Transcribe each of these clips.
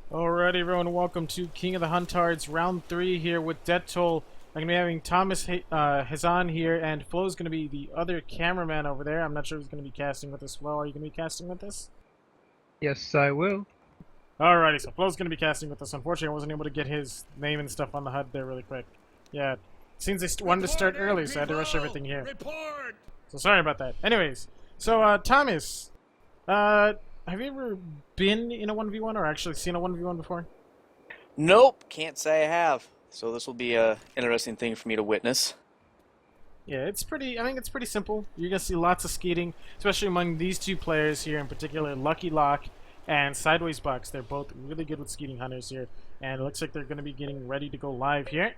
Alrighty, everyone, welcome to King of the Huntards, round 3 here with Death Toll. I'm going to be having Thomas Hazan here, and Flo's going to be the other cameraman over there. I'm not sure who's going to be casting with us. Flo, are you going to be casting with us? Yes, I will. Alrighty, so Flo's going to be casting with us. Unfortunately, I wasn't able to get his name and stuff on the HUD there really quick. Yeah, it seems they wanted to start early, so I had to rush everything here. Report! So sorry about that. Anyways, so Thomas, have you ever been in a 1v1 or actually seen a 1v1 before? Nope, can't say I have. So this will be a interesting thing for me to witness. Yeah, I think it's pretty simple. You're going to see lots of skeeting, especially among these two players here in particular, Luckylock and Sidewaysbox. They're both really good with skeeting hunters here, and it looks like they're going to be getting ready to go live here.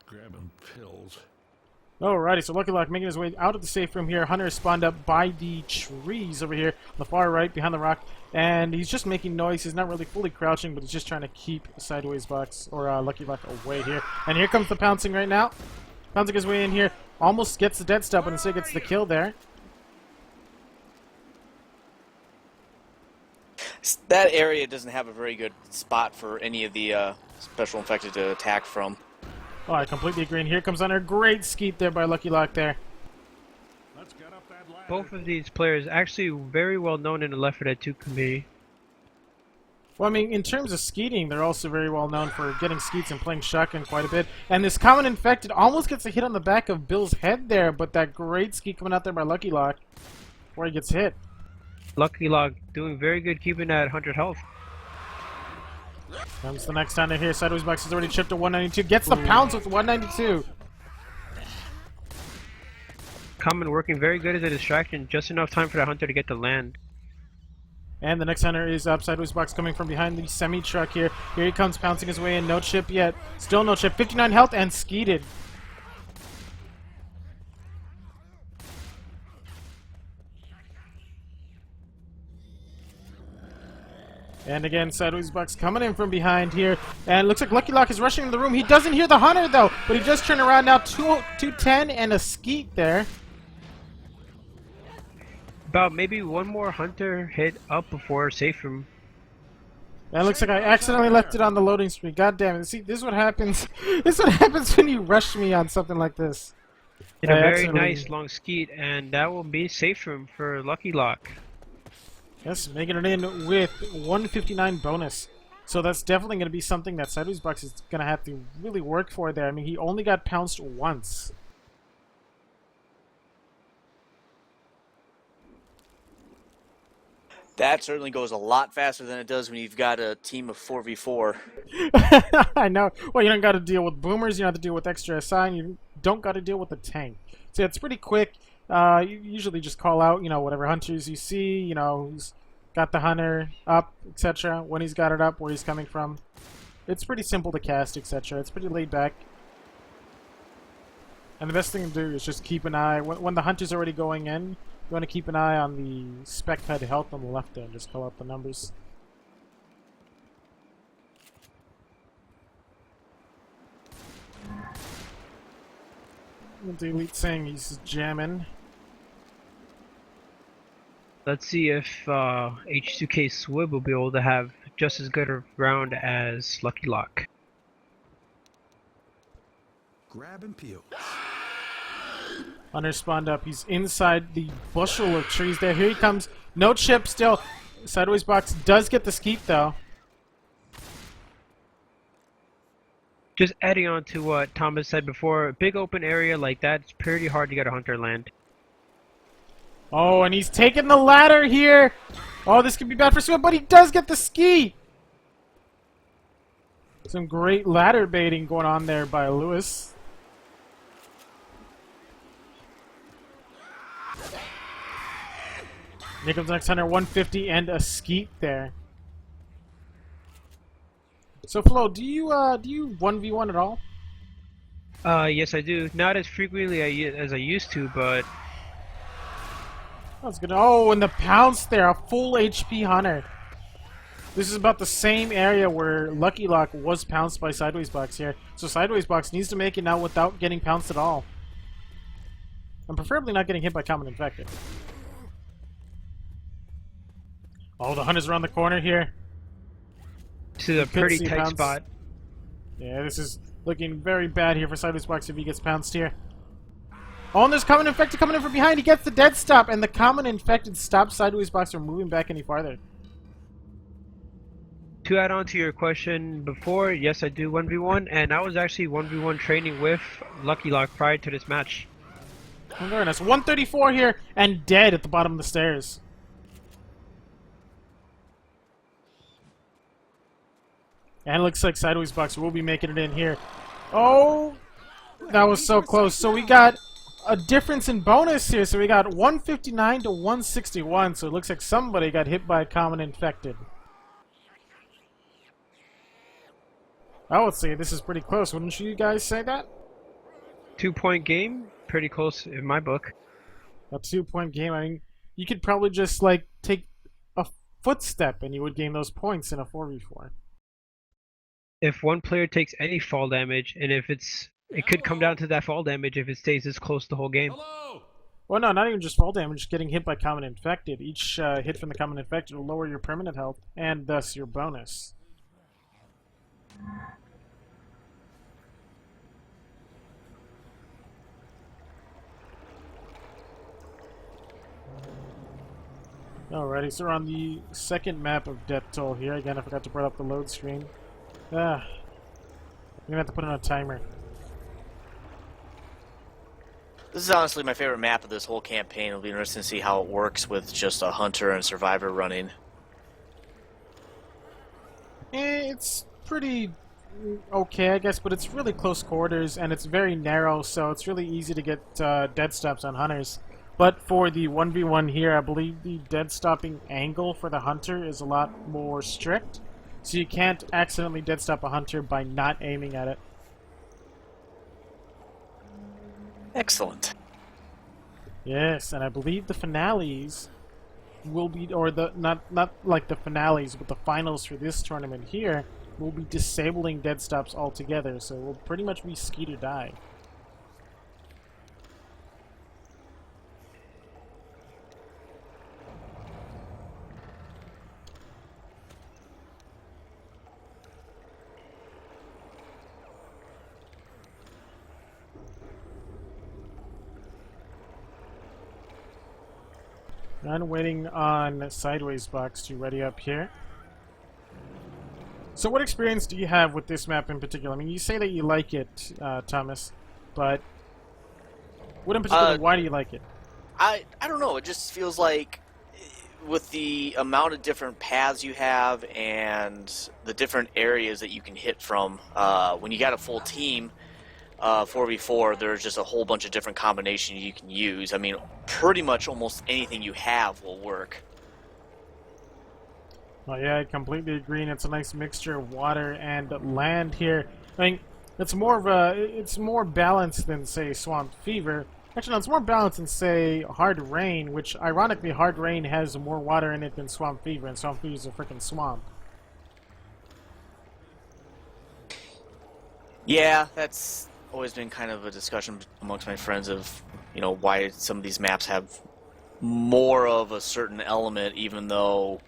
Grabbing pills. Alrighty, so Luckylock making his way out of the safe room here. Hunter is spawned up by the trees over here on the far right behind the rock, and he's just making noise. He's not really fully crouching, but he's just trying to keep Sidewaysbox or Luckylock away here. And here comes the pouncing right now. Pouncing his way in here, almost gets the dead stop, but instead gets the kill there. That area doesn't have a very good spot for any of the special infected to attack from. Oh, I completely agree. And here comes Hunter. Great skeet there by Luckylock there. Let's get up that ladder. Both of these players actually very well known in the Left 4 Dead 2 community. Well, I mean, in terms of skeeting, they're also very well known for getting skeets and playing shotgun quite a bit. And this common infected almost gets a hit on the back of Bill's head there, but that great skeet coming out there by Luckylock before he gets hit. Luckylock doing very good keeping that 100 health. Comes the next Hunter here. Sidewaysbox has already chipped to 192. Gets the pounce with 192. Common working very good as a distraction, just enough time for that hunter to get to land. And the next Hunter is up. Sidewaysbox coming from behind the semi-truck here. Here he comes, pouncing his way in. No chip yet. Still no chip. 59 health and skeeted. And again, Sidewaysbox coming in from behind here. And looks like Luckylock is rushing in the room. He doesn't hear the Hunter, though. But he does turn around now. 210 and a skeet there. About maybe one more hunter hit up before safe room. And it looks like I accidentally left it on the loading screen. God damn it. See, this is what happens. This is what happens when you rush me on something like this. Did a I very accidentally- nice long skeet, and that will be safe room for Luckylock. Yes, making it in with 159 bonus. So that's definitely going to be something that Sidewaysbox is going to have to really work for there. I mean, he only got pounced once. That certainly goes a lot faster than it does when you've got a team of 4v4. I know. Well, you don't got to deal with boomers. You don't have to deal with extra SI. You don't got to deal with the tank. So it's pretty quick. You usually just call out, whatever hunters you see, who's got the hunter up, etc. When he's got it up, where he's coming from. It's pretty simple to cast, etc. It's pretty laid back. And the best thing to do is just keep an eye. When the hunter's already going in, you want to keep an eye on the spec head health on the left there and just call out the numbers. The elite saying he's jamming. Let's see if H2K Swib will be able to have just as good a round as Luckylock. Grabbing pills. Hunter spawned up. He's inside the bushel of trees there. Here he comes. No chip still. Sidewaysbox does get the skeet though. Just adding on to what Thomas said before, a big open area like that, it's pretty hard to get a hunter land. Oh, and he's taking the ladder here. Oh, this could be bad for Swim, but he does get the skeet. Some great ladder baiting going on there by Lewis. Here comes the next Hunter, 150 and a skeet there. So Flo, do you 1v1 at all? Yes I do. Not as frequently as I used to, but That's good. Oh, and the pounce there, a full HP Hunter. This is about the same area where Luckylock was pounced by Sidewaysbox here. So Sidewaysbox needs to make it now without getting pounced at all. and preferably not getting hit by common infected. Oh, the Hunter's around the corner here. This is a pretty tight pounce. spot. Yeah, this is looking very bad here for Sidewaysbox if he gets pounced here. Oh, and there's Common Infected coming in from behind. He gets the dead stop, and the Common Infected stops Sidewaysbox from moving back any farther. To add on to your question before, yes, I do 1v1, and I was actually 1v1 training with Luckylock prior to this match. Oh, very nice. 134 here, and dead at the bottom of the stairs. And it looks like Sidewaysbox will be making it in here. Oh, that was so close. So we got a difference in bonus here. So we got 159 to 161. So it looks like somebody got hit by a common infected. I would say this is pretty close. Wouldn't you guys say that? 2-point game, pretty close in my book. A 2-point game. I mean, you could probably just like take a footstep and you would gain those points in a 4v4. If one player takes any fall damage, and if it could come down to that fall damage if it stays this close the whole game. Hello! Well, no, not even just fall damage, just getting hit by common infected. Each hit from the common infected will lower your permanent health, and thus your bonus. Alrighty, so we're on the second map of Death Toll here. Again, I forgot to bring up the load screen. I'm gonna have to put it on a timer. This is honestly my favorite map of this whole campaign. It'll be interesting to see how it works with just a hunter and survivor running. It's pretty okay, I guess, but it's really close quarters and it's very narrow, so it's really easy to get dead stops on hunters. But for the 1v1 here, I believe the dead stopping angle for the hunter is a lot more strict. So you can't accidentally dead stop a hunter by not aiming at it. Excellent. Yes, and I believe the finales will be, or the not like the finales, but the finals for this tournament here will be disabling dead stops altogether. So it will pretty much be skeet or die. I'm waiting on Sidewaysbox to ready up here. So what experience do you have with this map in particular? I mean, you say that you like it, Thomas, but what in particular, why do you like it? I don't know, it just feels like with the amount of different paths you have and the different areas that you can hit from, when you got a full team, 4v4, there's just a whole bunch of different combinations you can use. I mean, pretty much almost anything you have will work. Well, yeah, I completely agree, and it's a nice mixture of water and land here. I mean, it's more balanced than, say, Swamp Fever. Actually, no, it's more balanced than, say, Hard Rain, which, ironically, Hard Rain has more water in it than Swamp Fever, and Swamp Fever is a freaking swamp. Yeah, that's always been kind of a discussion amongst my friends of, you know, why some of these maps have more of a certain element, even though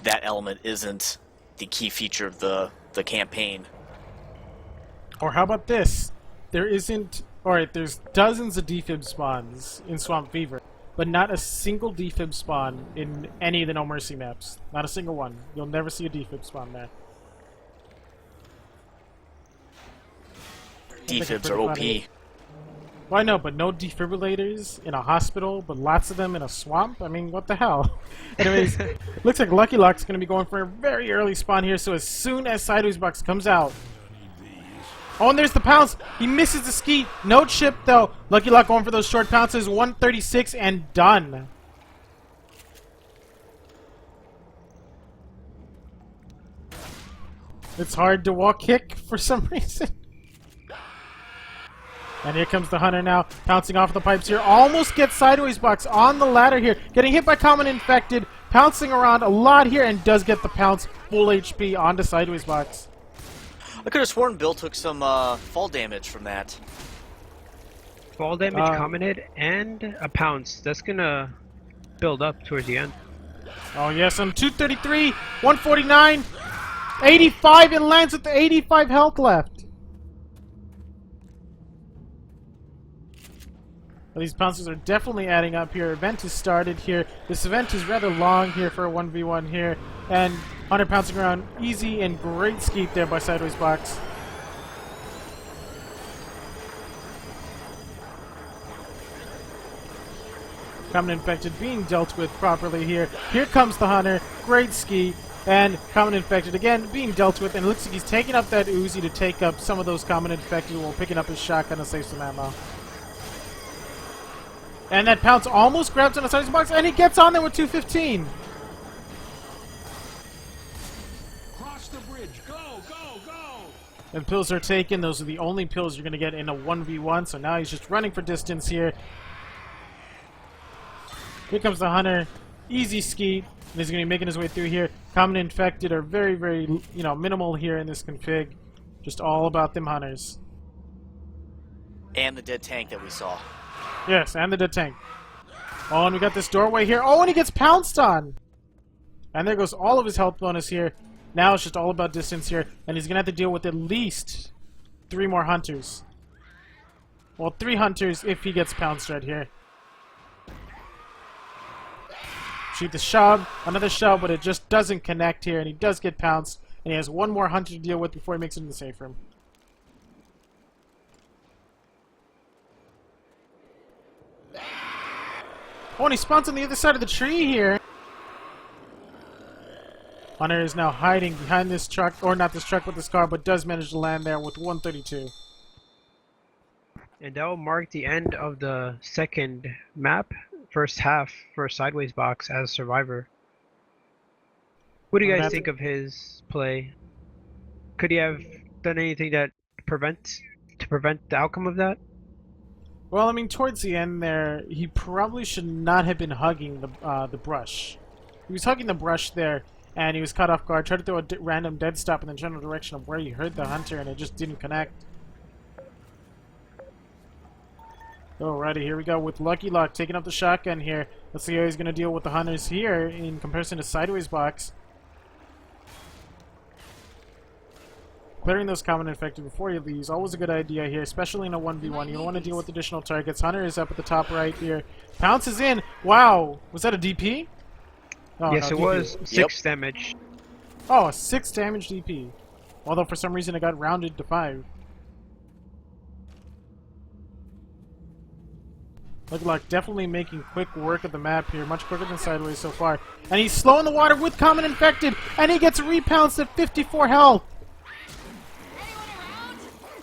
that element isn't the key feature of the campaign. Or how about this? There's dozens of defib spawns in Swamp Fever, but not a single defib spawn in any of the No Mercy maps. Not a single one. You'll never see a defib spawn there. Defibs are OP. Well, I know, but no defibrillators in a hospital, but lots of them in a swamp? I mean, what the hell? Anyways, looks like Luckylock's going to be going for a very early spawn here, so as soon as Sidewaysbox comes out... Oh, and there's the pounce! He misses the skeet! No chip, though! Luckylock going for those short pounces, 136 and done! It's hard to wall kick for some reason. And here comes the hunter now, pouncing off the pipes here. Almost gets Sidewaysbox on the ladder here. Getting hit by Common Infected. Pouncing around a lot here and does get the pounce. Full HP onto Sidewaysbox. I could have sworn Bill took some fall damage from that. Fall damage, common hit, and a pounce. That's gonna build up towards the end. Oh yes, on 233, 149, 85, and lands with the 85 health left. Well, these pounces are definitely adding up here. Event has started here. This event is rather long here for a 1v1 here. And Hunter pouncing around easy and great skeet there by Sidewaysbox. Common Infected being dealt with properly here. Here comes the Hunter. Great skeet. And Common Infected again being dealt with. And it looks like he's taking up that Uzi to take up some of those Common Infected while picking up his shotgun to save some ammo. And that pounce almost grabs on the Sidewaysbox, and he gets on there with 215. Cross the bridge. Go, go, go. And pills are taken. Those are the only pills you're going to get in a 1v1. So now he's just running for distance here. Here comes the Hunter. Easy skeet. And he's going to be making his way through here. Common Infected are very, very, minimal here in this config. Just all about them Hunters. And the dead tank that we saw. Yes, and the dead tank. Oh, and we got this doorway here. Oh, and he gets pounced on! And there goes all of his health bonus here. Now it's just all about distance here. And he's going to have to deal with at least 3 more Hunters. Well, 3 Hunters if he gets pounced right here. Shoot the shove. Another shove, but it just doesn't connect here. And he does get pounced. And he has 1 more Hunter to deal with before he makes it in the safe room. Oh, and he spawns on the other side of the tree here. Hunter is now hiding behind this truck, or not this truck, but this car, but does manage to land there with 132. And that will mark the end of the second map, first half for Sidewaysbox as survivor. What do you guys think of his play? Could he have done anything to prevent the outcome of that? Well, I mean, towards the end there, he probably should not have been hugging the brush. He was hugging the brush there, and he was caught off guard. Tried to throw a random dead stop in the general direction of where he heard the Hunter, and it just didn't connect. Alrighty, here we go with Luckylock taking up the shotgun here. Let's see how he's going to deal with the Hunters here in comparison to Sidewaysbox. Clearing those Common Infected before he leaves, always a good idea here, especially in a 1v1. You don't want to deal with additional targets. Hunter is up at the top right here. Pounces in. Wow! Was that a DP? Oh, yes, no, it DP. was 6 damage. Oh, a 6 damage DP. Although for some reason it got rounded to 5. Luckylock definitely making quick work of the map here, much quicker than Sideways so far. And he's slow in the water with Common Infected, and he gets repounced at 54 health.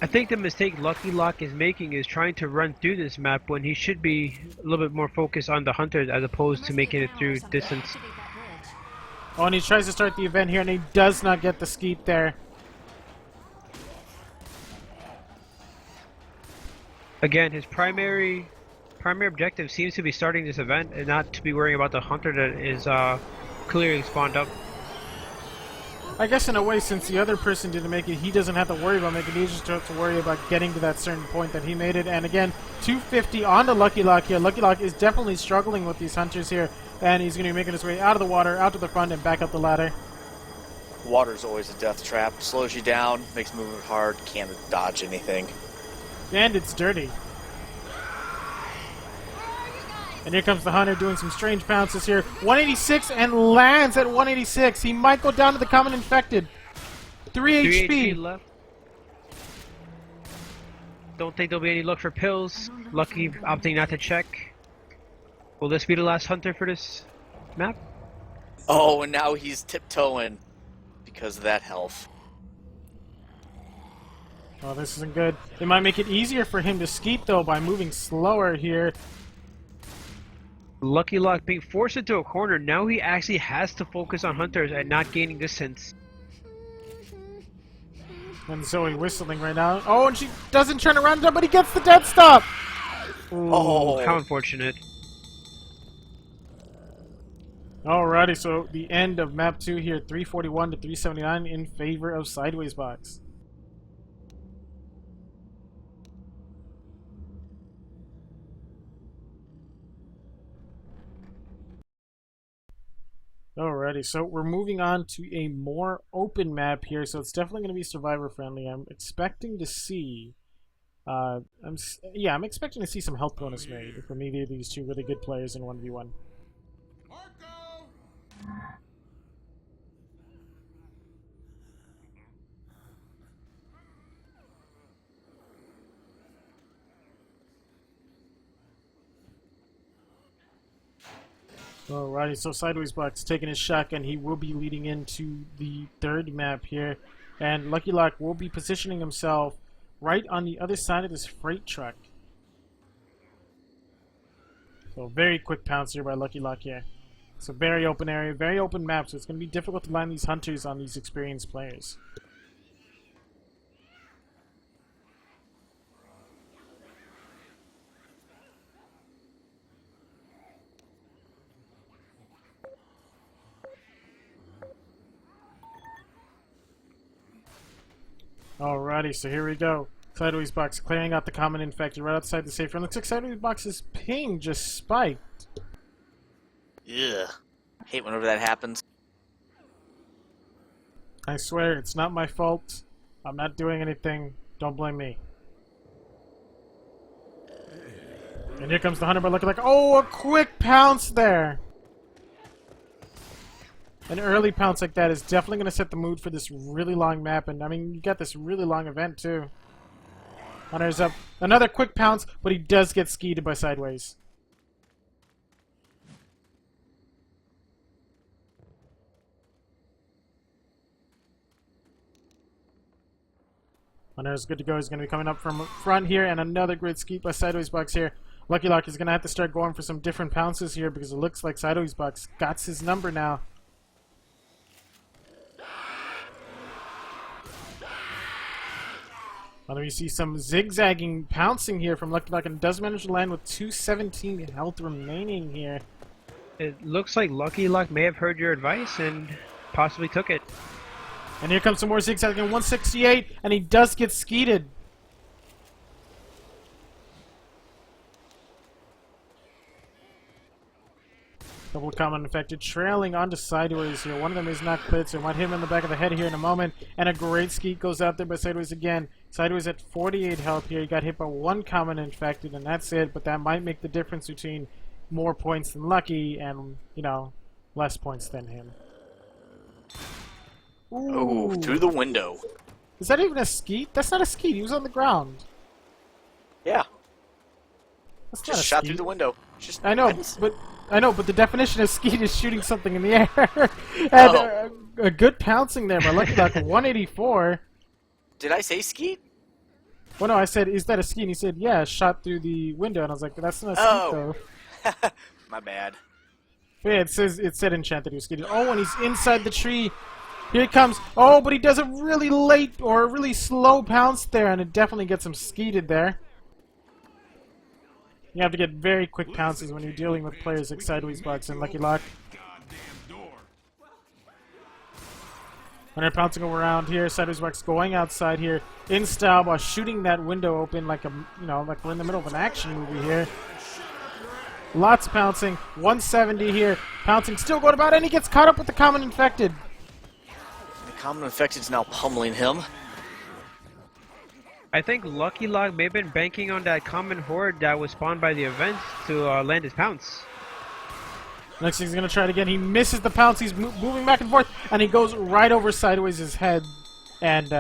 I think the mistake Luckylock is making is trying to run through this map when he should be a little bit more focused on the Hunters as opposed to making it through distance. Oh, and he tries to start the event here, and he does not get the skeet there. Again, his primary objective seems to be starting this event and not to be worrying about the Hunter that is clearly spawned up. I guess in a way, since the other person didn't make it, he doesn't have to worry about making it. He just has to worry about getting to that certain point that he made it. And again, 250 on to Luckylock here. Luckylock is definitely struggling with these Hunters here, and he's going to be making his way out of the water, out to the front, and back up the ladder. Water's always a death trap. Slows you down, makes movement hard, can't dodge anything. And it's dirty. And here comes the Hunter doing some strange bounces here. 186 and lands at 186. He might go down to the Common Infected. 3 HP. left. Don't think there'll be any luck for pills. Lucky opting not to check. Will this be the last Hunter for this map? Oh, and now he's tiptoeing because of that health. Oh, this isn't good. It might make it easier for him to skeet, though, by moving slower here. Luckylock being forced into a corner, now he actually has to focus on Hunters and not gaining distance. And Zoe whistling right now. Oh, and she doesn't turn around, but he gets the dead stop! Ooh, Oh. how unfortunate. Alrighty, so the end of map 2 here, 341 to 379 in favor of Sidewaysbox. Alrighty, so we're moving on to a more open map here, so it's definitely going to be survivor friendly. I'm expecting to see, I'm expecting to see some health bonus made from either of these two really good players in 1v1. Marco! Alrighty, so Sidewaysbox taking his shotgun. He will be leading into the third map here, and Luckylock will be positioning himself right on the other side of this freight truck. So very quick pounce here by Luckylock here. It's a very open area, very open map, so it's going to be difficult to line these hunters on these experienced players. Alrighty, so here we go. Sidewaysbox clearing out the common infected right outside the safe room. Looks like Sidewaysbox's ping just spiked. Ugh. Hate whenever that happens. I swear, it's not my fault. I'm not doing anything. Don't blame me. And here comes the hunter, but looking like, oh, a quick pounce there! An early pounce like that is definitely going to set the mood for this really long map, and I mean, you got this really long event too. Hunter's up. Another quick pounce, but he does get skied by Sideways. Hunter's good to go. He's going to be coming up from front here, and another great skeet by Sidewaysbox here. Luckylock is going to have to start going for some different pounces here because it looks like Sidewaysbox got his number now. We see some zigzagging pouncing here from Luckylock, and does manage to land with 217 health remaining here. It looks like Luckylock may have heard your advice and possibly took it. And here comes some more zigzagging, 168, and he does get skeeted. Double common infected, trailing onto Sideways here. One of them is not cleared, so might hit him in the back of the head here in a moment. And a great skeet goes out there by Sideways again. Sideways at 48 health here. He got hit by one common infected, and that's it. But that might make the difference between more points than Lucky and, you know, less points than him. Ooh, through the window. Is that even a skeet? That's not a skeet. He was on the ground. Yeah, That's not just a shot skeet. through the window. Just I know, but the definition of skeet is shooting something in the air. And a good pouncing there by Luckylock, 184. Did I say skeet? Well, no, I said, is that a skeet? And he said, yeah, shot through the window. And I was like, that's not a skeet, though. My bad. But yeah, it said enchant that he was skeeted. Oh, and he's inside the tree. Here he comes. Oh, but he does a really late or a really slow pounce there, and it definitely gets him skeeted there. You have to get very quick pounces when you're dealing with players like Sidewaysbox and Luckylock. Goddamn door. When they're pouncing around here, Sidewaysbox going outside here in style while shooting that window open like like we're in the middle of an action movie here. Lots of pouncing. 170 here. Pouncing still going about, and he gets caught up with the common infected. The common infected is now pummeling him. I think Luckylock may have been banking on that common horde that was spawned by the event to land his pounce. Next thing he's going to try it again. He misses the pounce. He's moving back and forth, and he goes right over Sideways' head and,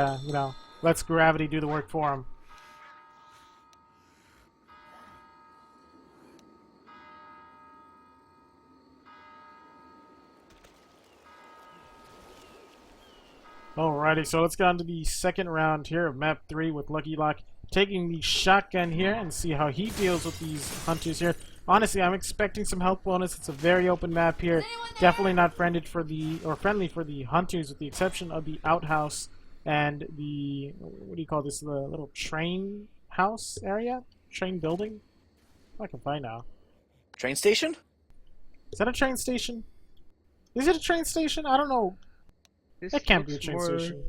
lets gravity do the work for him. Alrighty, so let's get on to the second round here of map 3 with Luckylock taking the shotgun here and see how he deals with these hunters here. Honestly, I'm expecting some health bonus. It's a very open map here. Definitely not friendly for the hunters, with the exception of the outhouse and the, what do you call this, the little train house area? Train building? I can find out. Train station? Is that a train station? Is it a train station? I don't know. This That can't be a looks train more... station.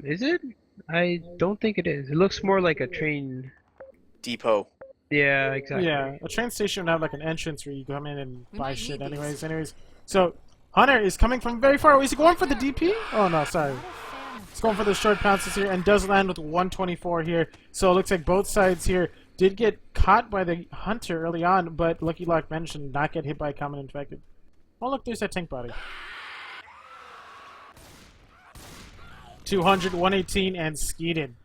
Is it? I don't think it is. It looks more like a train. Depot. Yeah, exactly. Yeah, a train station would have like an entrance where you come in and buy might shit need these. anyways. So Hunter is coming from very far away. Is he going for the DP? Oh no, sorry. He's going for the short pounces here and does land with 124 here. So it looks like both sides here did get caught by the Hunter early on, but Luckylock managed to not get hit by a common infected. Oh look, there's that tank body. 200, 118, and skeeted.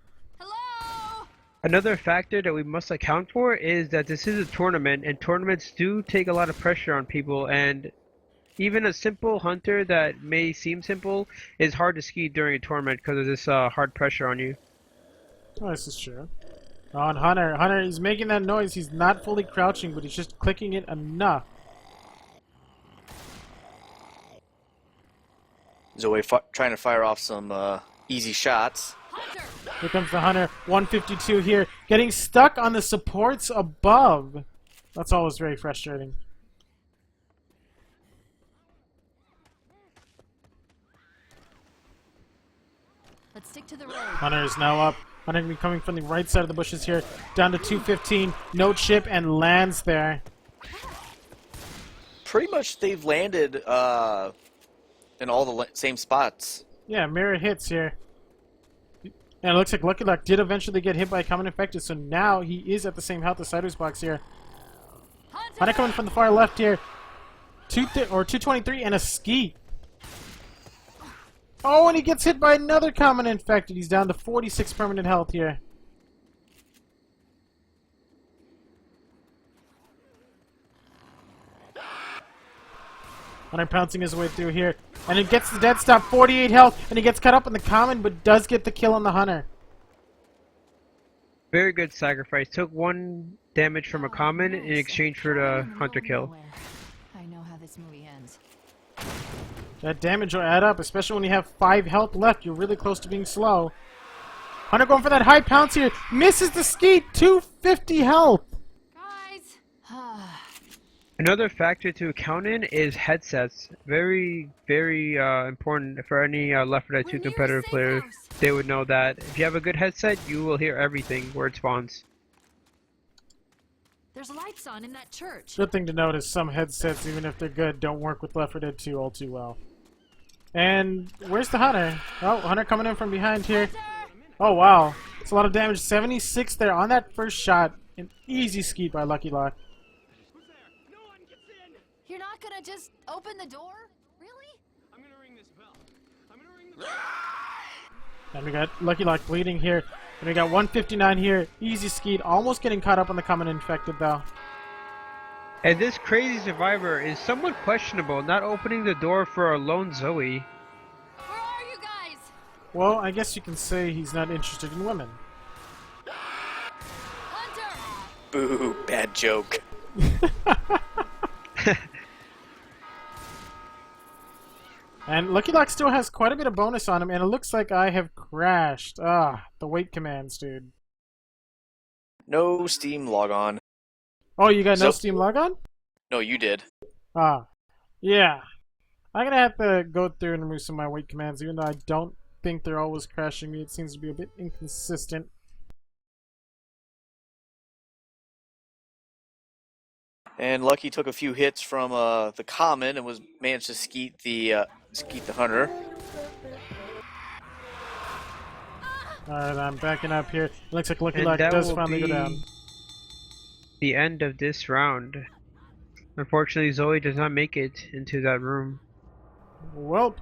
Another factor that we must account for is that this is a tournament, and tournaments do take a lot of pressure on people, and even a simple hunter that may seem simple is hard to ski during a tournament because of this hard pressure on you. Oh, this is true. On Hunter. Hunter, he's making that noise. He's not fully crouching, but he's just clicking it enough. Zoe trying to fire off some easy shots. Here comes the Hunter. 152 here. Getting stuck on the supports above. That's always very frustrating. Let's stick to the road. Hunter is now up. Hunter going to be coming from the right side of the bushes here. Down to 215. No chip and lands there. Pretty much they've landed in all the same spots. Yeah, mirror hits here. And it looks like Luckylock did eventually get hit by a common infected, so now he is at the same health as Sidewaysbox here. Hunter coming from the far left here. 223 and a ski. Oh, and he gets hit by another common infected. He's down to 46 permanent health here. Hunter pouncing his way through here. And he gets the dead stop, 48 health, and he gets cut up in the common, but does get the kill on the Hunter. Very good sacrifice. Took 1 damage from a common in exchange for the hunter kill. I know how this movie ends. That damage will add up, especially when you have 5 health left. You're really close to being slow. Hunter going for that high pounce here. Misses the ski, 250 health. Guys! Another factor to account in is headsets. Very, very important for any Left 4 Dead 2 competitive player. They would know that if you have a good headset, you will hear everything where it spawns. There's lights on in that church. Good thing to note is some headsets, even if they're good, don't work with Left 4 Dead 2 all too well. And where's the Hunter? Oh, Hunter coming in from behind here. Oh, wow. It's a lot of damage. 76 there on that first shot. An easy skeet by Luckylock. You're not gonna just open the door? Really? I'm gonna ring this bell. I'm gonna ring the bell. And we got Luckylock bleeding here. And we got 159 here. Easy skeet. Almost getting caught up on the common infected, though. And this crazy survivor is somewhat questionable, not opening the door for a lone Zoe. Where are you guys? Well, I guess you can say he's not interested in women. Hunter! Boo, bad joke. And Luckylock still has quite a bit of bonus on him, and it looks like I have crashed. Ah, the weight commands, dude. No Steam logon. Oh, you got no So- Steam logon? No, you did. Ah, yeah. I'm gonna have to go through and remove some of my weight commands, even though I don't think they're always crashing me. It seems to be a bit inconsistent. And Lucky took a few hits from the common and was managed to skeet the hunter. Alright, I'm backing up here. It looks like And Luckylock that does will finally go be down. the end of this round. Unfortunately, Zoe does not make it into that room. Well,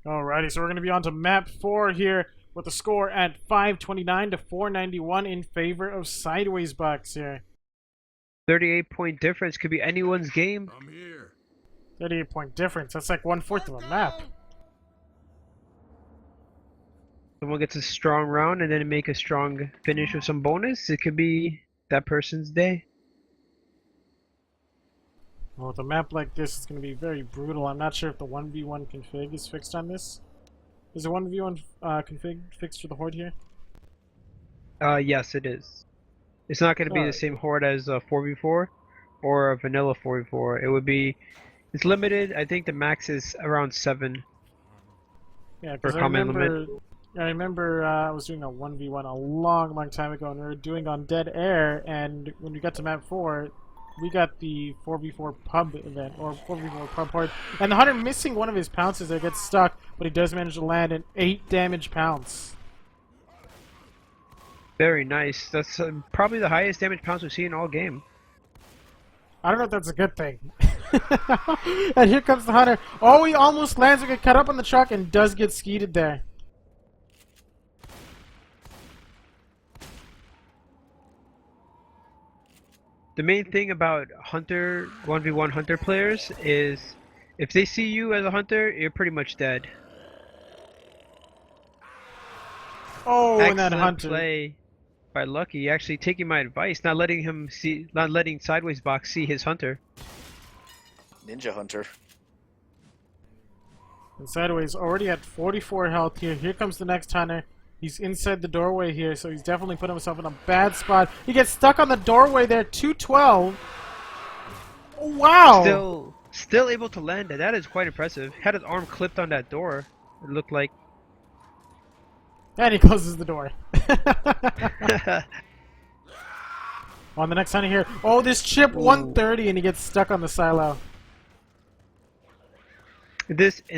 alrighty, so we're going to be on to map 4 here with the score at 529 to 491 in favor of Sidewaysbox here. 38-point difference could be anyone's game. I'm here. 38-point difference. That's like 1/4 of a map. Someone gets a strong round and then make a strong finish with some bonus. It could be that person's day. Well, with a map like this, it's going to be very brutal. I'm not sure if the 1v1 config is fixed on this. Is the 1v1 config fixed for the Horde here? Yes, it is. It's not going to be the Alright. same horde as a 4v4 or a vanilla 4v4. It would be... It's limited. I think the max is around 7. Yeah, For because I common remember limit. I remember I was doing a 1v1 a long time ago, and we were doing on dead air, and when we got to map 4, we got the 4v4 pub event, or 4v4 pub part, and the hunter missing one of his pounces there gets stuck, but he does manage to land an 8 damage pounce. Very nice. That's probably the highest damage pounce we've seen in all game. I don't know if that's a good thing. And here comes the hunter. Oh, he almost lands to get cut up on the truck and does get skeeted there. The main thing about hunter 1v1 hunter players is if they see you as a hunter, you're pretty much dead. Oh, and that Excellent hunter. play by Lucky, actually taking my advice, not letting Sidewaysbox see his hunter. Ninja Hunter. And Sideways already at 44 health here. Here comes the next hunter. He's inside the doorway here, so he's definitely put himself in a bad spot. He gets stuck on the doorway there, 212. Wow! Still able to land it. That is quite impressive. Had his arm clipped on that door. It looked like. And he closes the door. On the next hunter here. Oh, this chip 130, and he gets stuck on the silo. In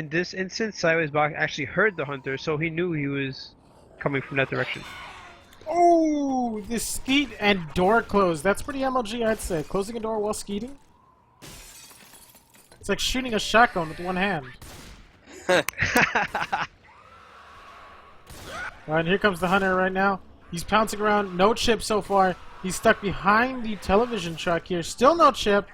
this instance, Sidewaysbox actually heard the hunter, so he knew he was coming from that direction. Oh, this skeet and door close. That's pretty MLG, I'd say. Closing a door while skeeting. It's like shooting a shotgun with one hand. Alright, here comes the hunter right now. He's pouncing around. No chip so far. He's stuck behind the television truck here. Still no chip.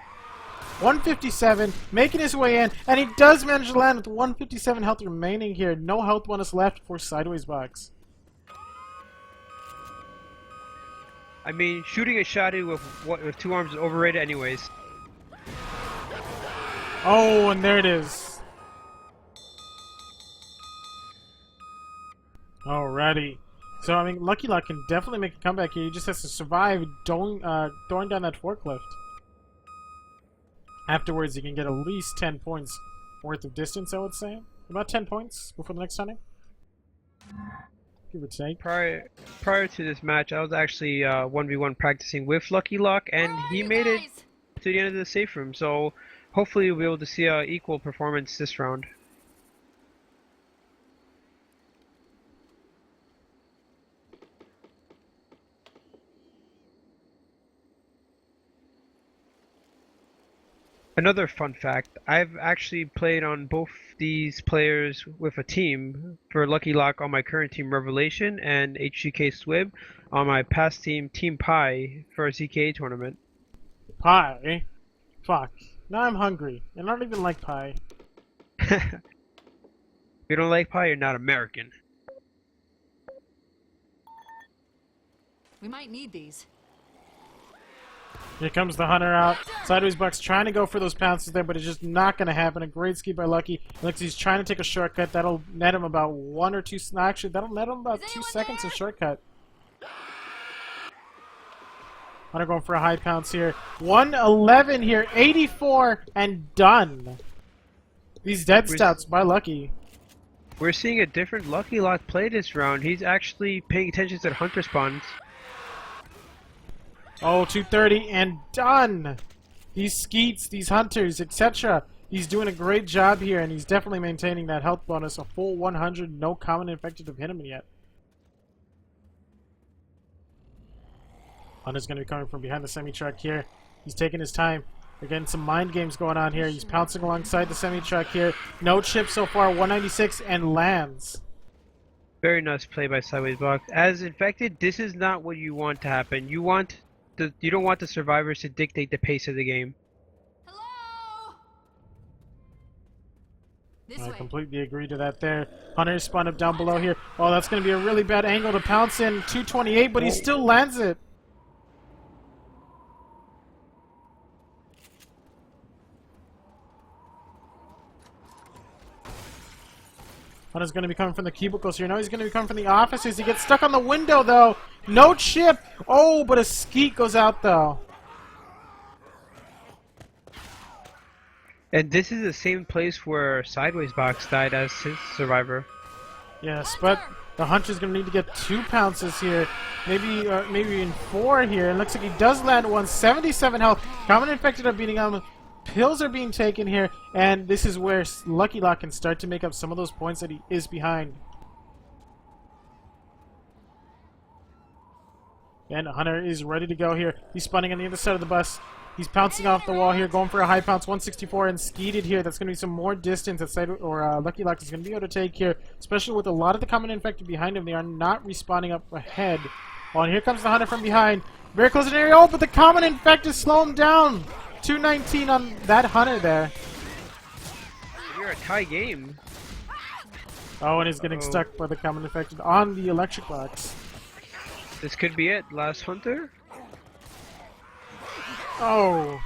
157, making his way in, and he does manage to land with 157 health remaining here. No health bonus left for Sidewaysbox. I mean, shooting a shotty with 2 arms is overrated anyways. Oh, and there it is. Alrighty. So, I mean, Luckylock can definitely make a comeback here. He just has to survive throwing down that forklift. Afterwards, he can get at least 10 points worth of distance, I would say. About 10 points before the next hunting. Give or take. Prior to this match, I was actually 1v1 practicing with Luckylock, and he made it to the end of the safe room. So hopefully we'll be able to see an equal performance this round. Another fun fact, I've actually played on both these players with a team. For Luckylock on my current team Revelation, and HGK Swib on my past team Team Pi for a ZKA tournament. Pie? Fuck. Now I'm hungry, and I don't even like pie. If you don't like pie, you're not American. We might need these. Here comes the hunter out. Sidewaysbox trying to go for those pounces there, but it's just not going to happen. A great ski by Lucky. Looks he's trying to take a shortcut. That'll net him about 1 or 2. Actually, that'll net him about 2 seconds of shortcut. Hunter going for a high pounce here. 111 here. 84 and done. These dead stouts by Lucky. We're seeing a different Luckylock play this round. He's actually paying attention to the hunter spawns. Oh, 230 and done! These skeets, these hunters, etc. He's doing a great job here, and he's definitely maintaining that health bonus. A full 100, no common infected have hit him yet. Hunter's going to be coming from behind the semi-truck here. He's taking his time. We're getting some mind games going on here. He's pouncing alongside the semi-truck here. No chip so far, 196, and lands. Very nice play by Sidewaysbox. As infected, this is not what you want to happen. You don't want the survivors to dictate the pace of the game. Hello? This I way. completely agree to that there. Hunter spawned up down below here. Oh, that's going to be a really bad angle to pounce in. 228, but he still lands it. Hunter's going to be coming from the cubicles here. No, he's going to be coming from the offices. He gets stuck on the window, though. No chip. Oh, but a skeet goes out, though. And this is the same place where Sidewaysbox died as his survivor. Yes, but The Hunter's going to need to get 2 pounces here. Maybe even 4 here. And looks like he does land one. 77 health. Common Infected are beating him. Pills are being taken here. And this is where Luckylock can start to make up some of those points that he is behind. And Hunter is ready to go here. He's spawning on the other side of the bus. He's pouncing off the wall here, going for a high pounce, 164, and skeeted here. That's going to be some more distance that Luckylock is going to be able to take here, especially with a lot of the Common Infected behind him. They are not respawning up ahead. Oh, and here comes the Hunter from behind. Very close in area. Oh, but the Common Infected slow him down. 219 on that Hunter there. You're a tie game. Oh, and he's getting stuck by the Common Infected on the electric box. This could be it. Last Hunter. Oh.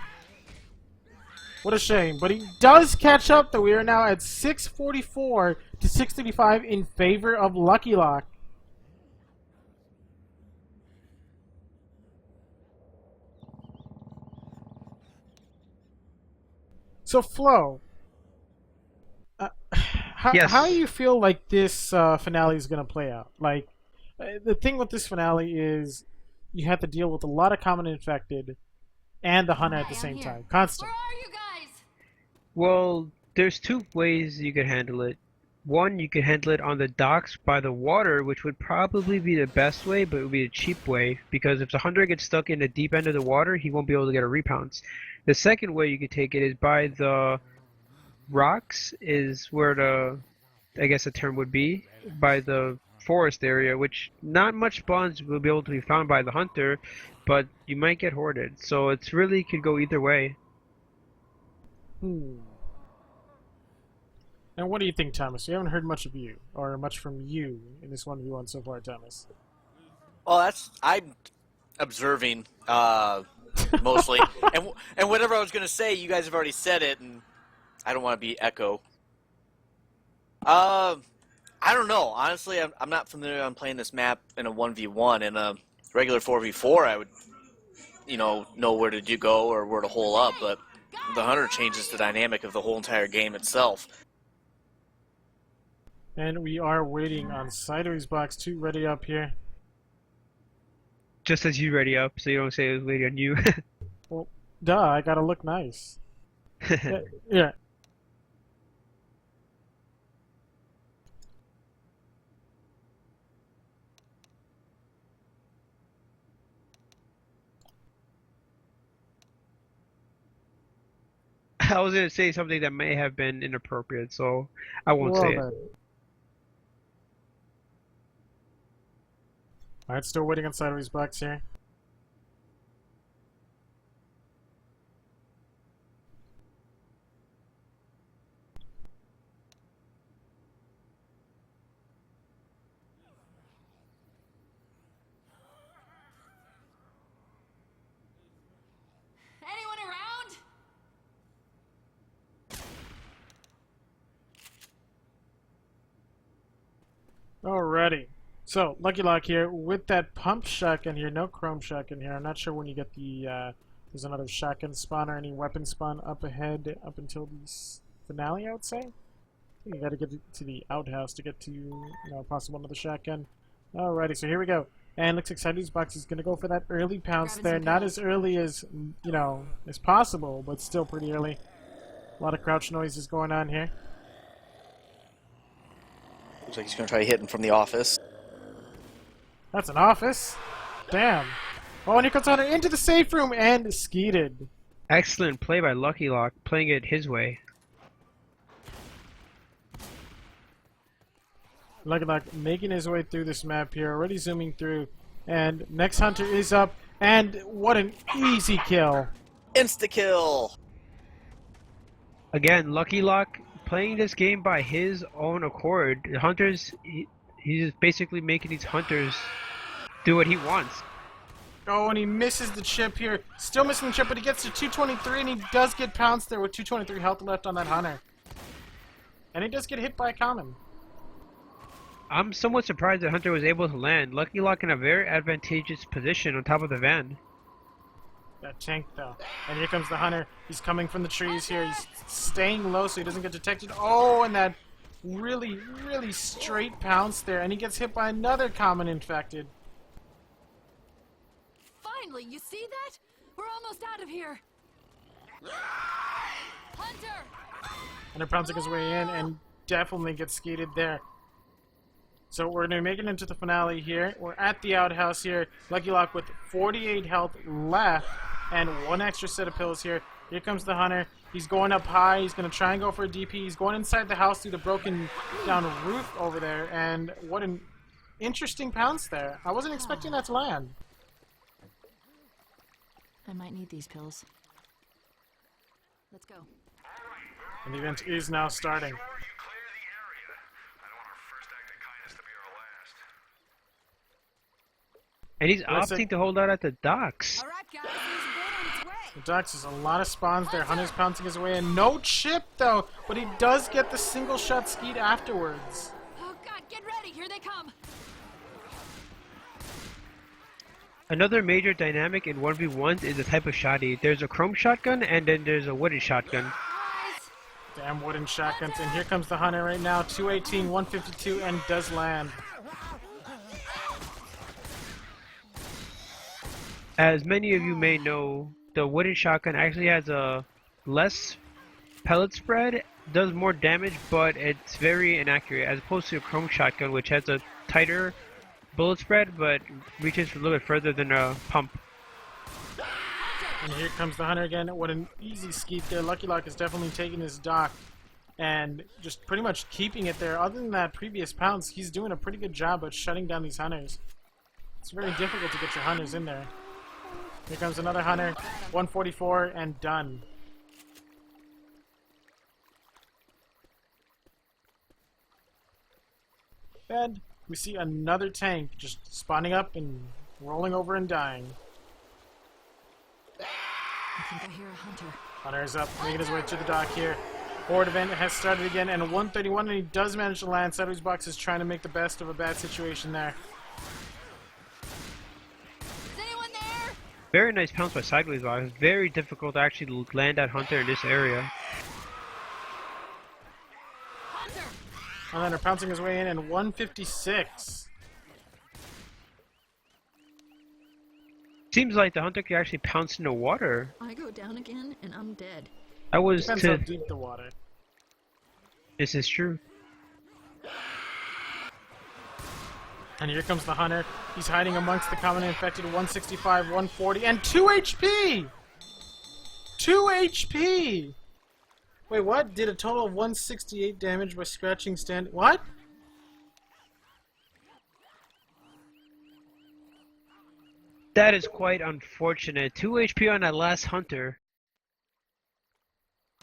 What a shame. But he does catch up, though. We are now at 644 to 635 in favor of Luckylock. So, Flo, Yes. how do you feel like this finale is going to play out? Like, the thing with this finale is you have to deal with a lot of Common Infected and the Hunter at the same time. Constant. Where are you guys? Well, there's 2 ways you could handle it. One, you could handle it on the docks by the water, which would probably be the best way, but it would be a cheap way, because if the Hunter gets stuck in the deep end of the water, he won't be able to get a repounce. The second way you could take it is by the rocks, is where the, I guess the term would be, by the forest area, which not much spawns will be able to be found by the Hunter, but you might get hoarded. So it's really could go either way. And what do you think, Thomas? We haven't heard much of you, or much from you in this 1v1 so far, Thomas. Well, I'm observing mostly, and whatever I was going to say, you guys have already said it, and I don't want to be echo. I don't know. Honestly, I'm not familiar on playing this map in a 1v1. In a regular 4v4, I would, know where to go or where to hole up, but the Hunter changes the dynamic of the whole entire game itself. And we are waiting on Sidewaysbox 2 ready up here. Just as you ready up, so you don't say it was waiting on you. Well, duh, I gotta look nice. Yeah. I was gonna say something that may have been inappropriate, so I won't say it. Alright, still waiting on Sidewaysbox here. Anyone around? Alrighty. So, Luckylock here with that pump shotgun here. No chrome shotgun here. I'm not sure when you get the, there's another shotgun spawn or any weapon spawn up ahead up until the finale, I would say. I think you gotta get to the outhouse to get to, possible another shotgun. Alrighty, so here we go. And looks like Sidewaysbox is gonna go for that early pounce there. Not as early as, as possible, but still pretty early. A lot of crouch noises going on here. Looks like he's going to try to hit him from the office. That's an office. Damn. Oh, and here comes Hunter into the safe room and skeeted. Excellent play by Luckylock, playing it his way. Luckylock making his way through this map here, already zooming through. And next Hunter is up, and what an easy kill. Insta-kill! Again, Luckylock playing this game by his own accord. The Hunters, he's basically making these Hunters do what he wants. Oh, and he misses the chip here. Still missing the chip, but he gets to 223, and he does get pounced there with 223 health left on that Hunter. And he does get hit by a common. I'm somewhat surprised that Hunter was able to land. Luckylock in a very advantageous position on top of the van. That tank, though. And here comes the Hunter. He's coming from the trees here. He's staying low so he doesn't get detected. Oh, and that really, really straight pounce there, and he gets hit by another common infected. Finally, you see that? We're almost out of here. Hunter! Hunter pouncing his way in and definitely gets skated there. So we're going to make it into the finale here. We're at the outhouse here. Luckylock with 48 health left and one extra set of pills here. Here comes the Hunter. He's going up high. He's going to try and go for a DP. He's going inside the house through the broken down roof over there. And what an interesting pounce there. I wasn't expecting that to land. I might need these pills. Let's go. And the event is now starting. And he's Looks opting like- to hold out at the docks. All right, guys, there's a boat on its way. The Ducks, there's a lot of spawns there. Hunter's pouncing his way in. No chip, though, but he does get the single shot skeet afterwards. Oh God, get ready! Here they come. Another major dynamic in 1v1s is the type of shotty. There's a chrome shotgun and then there's a wooden shotgun. Guys, Damn wooden shotguns. And here comes the Hunter right now. 218, 152, and does land. As many of you may know, the wooden shotgun actually has a less pellet spread, does more damage, but it's very inaccurate, as opposed to a chrome shotgun, which has a tighter bullet spread, but reaches a little bit further than a pump. And here comes the Hunter again. What an easy skeet there. Luckylock is definitely taking his dock and just pretty much keeping it there. Other than that previous pounce, he's doing a pretty good job at shutting down these Hunters. It's very difficult to get your Hunters in there. Here comes another Hunter. 144 and done. And we see another tank just spawning up and rolling over and dying. I think I hear a hunter. Hunter is up, making his way to the dock here. Horde event has started again, and 131, and he does manage to land. Sidewaysbox is trying to make the best of a bad situation there. Is anyone there? Very nice pounce by Sidewaysbox. It's very difficult to actually land that hunter in this area. Hunter! And then they're pouncing his way in, and 156. Seems like the hunter can actually pounce into water. I go down again and I'm dead. I was Depends how to... deep the water. This is true. And here comes the Hunter. He's hiding amongst the common infected. 165, 140, and 2 HP! 2 HP! Wait, what? Did a total of 168 damage by scratching stand... What? That is quite unfortunate. 2 HP on that last hunter.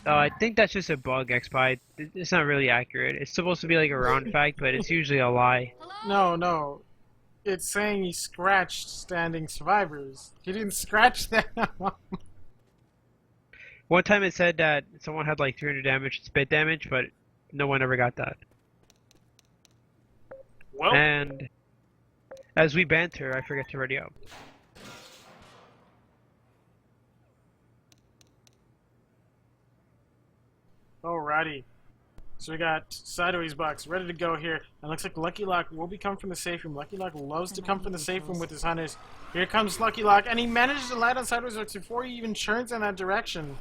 I think that's just a bug, X-Pie. It's not really accurate. It's supposed to be like a round fact, but it's usually a lie. Hello? No. It's saying he scratched standing survivors. He didn't scratch them. One time it said that someone had like 300 damage, spit damage, but no one ever got that. Well, And as we banter, I forget to ready up. alrighty. So we got Sidewaysbox ready to go here. And looks like Luckylock will be coming from the safe room. Luckylock loves to come from the safe room with his Hunters. Here comes Luckylock, and he manages to land on Sidewaysbox before he even turns in that direction.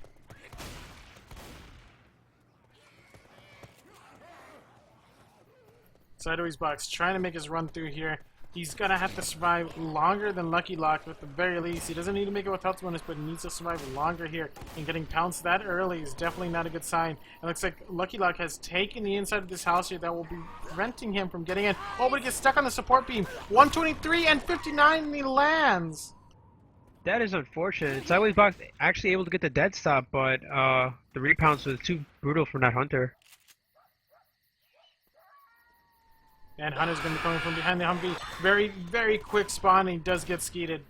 Sidewaysbox trying to make his run through here. He's gonna have to survive longer than Luckylock at the very least. He doesn't need to make it with health bonus, but he needs to survive longer here. And getting pounced that early is definitely not a good sign. It looks like Luckylock has taken the inside of this house here that will be preventing him from getting in. Oh, but he gets stuck on the support beam. 123 and 59, and he lands. That is unfortunate. Sidewaysbox actually able to get the dead stop, but the repounce was too brutal from that hunter. And Hunter's going to be coming from behind the Humvee. Very, very quick spawn, and he does get skeeted.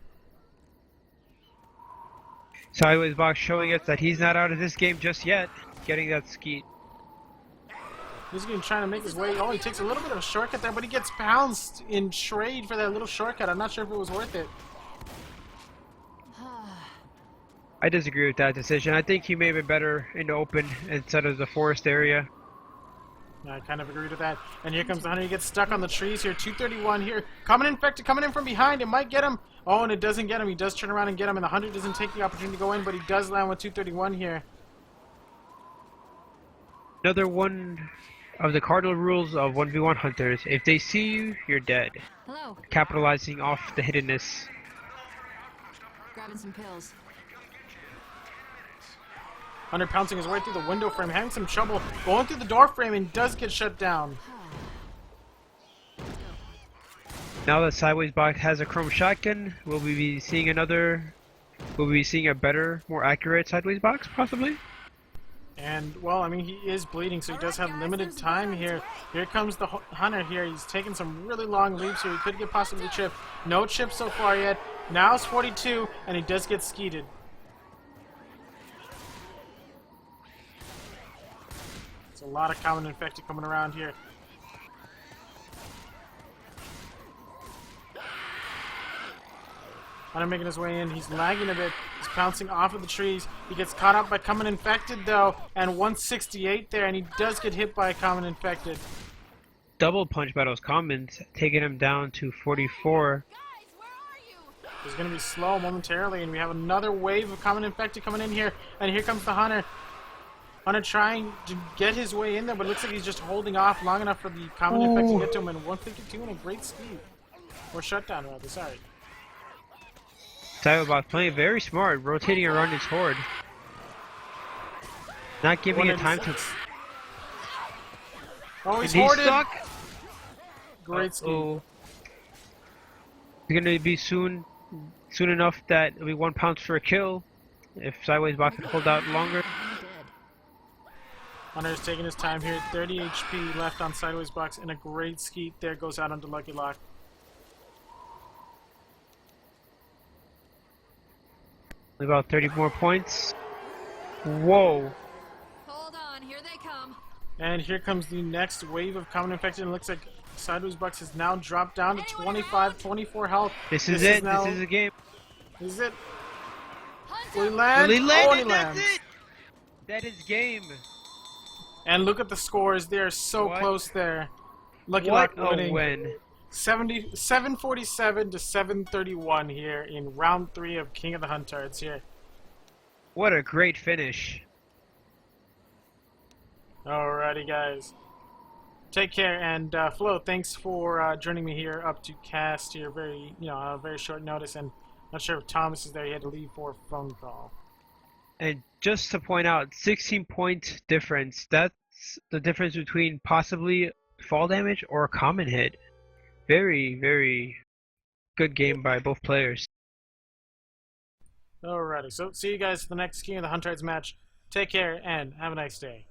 Sidewaysbox showing us that he's not out of this game just yet, getting that skeet. He's going to try to make his way. Oh, he takes a little bit of a shortcut there, but he gets pounced in trade for that little shortcut. I'm not sure if it was worth it. I disagree with that decision. I think he may have been better in the open instead of the forest area. I kind of agree with that. And here comes the hunter. He gets stuck on the trees here. 231 here. Coming infected, coming in from behind. It might get him. Oh, and it doesn't get him. He does turn around and get him. And the hunter doesn't take the opportunity to go in, but he does land with 231 here. Another one of the cardinal rules of 1v1 hunters. If they see you, you're dead. Hello. Capitalizing off the hiddenness. Grabbing some pills. Hunter pouncing his way through the window frame, having some trouble going through the door frame, and does get shut down. Now that Sidewaysbox has a chrome shotgun, will we be seeing another? Will we be seeing a better, more accurate Sidewaysbox, possibly? And, well, I mean, he is bleeding, so he does have limited time here. Here comes the hunter here. He's taking some really long leaps here. He could get possibly chipped. No chip so far yet. Now it's 42, and he does get skeeted. There's a lot of common infected coming around here. Hunter making his way in. He's lagging a bit. He's pouncing off of the trees. He gets caught up by common infected, though, and 168 there, and he does get hit by a common infected. Double punch by those commons, taking him down to 44. Guys, where are you? He's going to be slow momentarily, and we have another wave of common infected coming in here, and here comes the hunter. Hunter trying to get his way in there, but it looks like he's just holding off long enough for the common infected to get to him, and 152 and a great speed. Or shutdown, rather, sorry. Sidewaysbox playing very smart, rotating around his horde. Not giving it time to... Oh, he's And he's hoarded! stuck! Great speed. Uh-oh. It's gonna be soon enough that it'll be 1 pounce for a kill. If Sidewaysbox can hold out longer. I'm dead. Hunter's taking his time here. 30 HP left on Sidewaysbox, and a great skeet there goes out onto Luckylock. About 30 more points. Whoa. Hold on, here they come. And here comes the next wave of common infected. It looks like Sidewaysbox has now dropped down to 25, 24 health. This is it. Now, This is the game. This is it. Hunt Will he him. land? Will he land Oh, it? he That's lands. it. That is game. And look at the scores. They are so What? close there. What Luckylock a winning. win. 747 to 731 here in round 3 of King of the Huntards here. What a great finish. Alrighty, guys. Take care, and Flo, thanks for joining me here up to cast here. Very, very short notice, and not sure if Thomas is there. He had to leave for a phone call. And just to point out, 16-point difference. That's the difference between possibly fall damage or a common hit. Very, very good game by both players. Alrighty, so see you guys for the next King of the Huntards match. Take care, and have a nice day.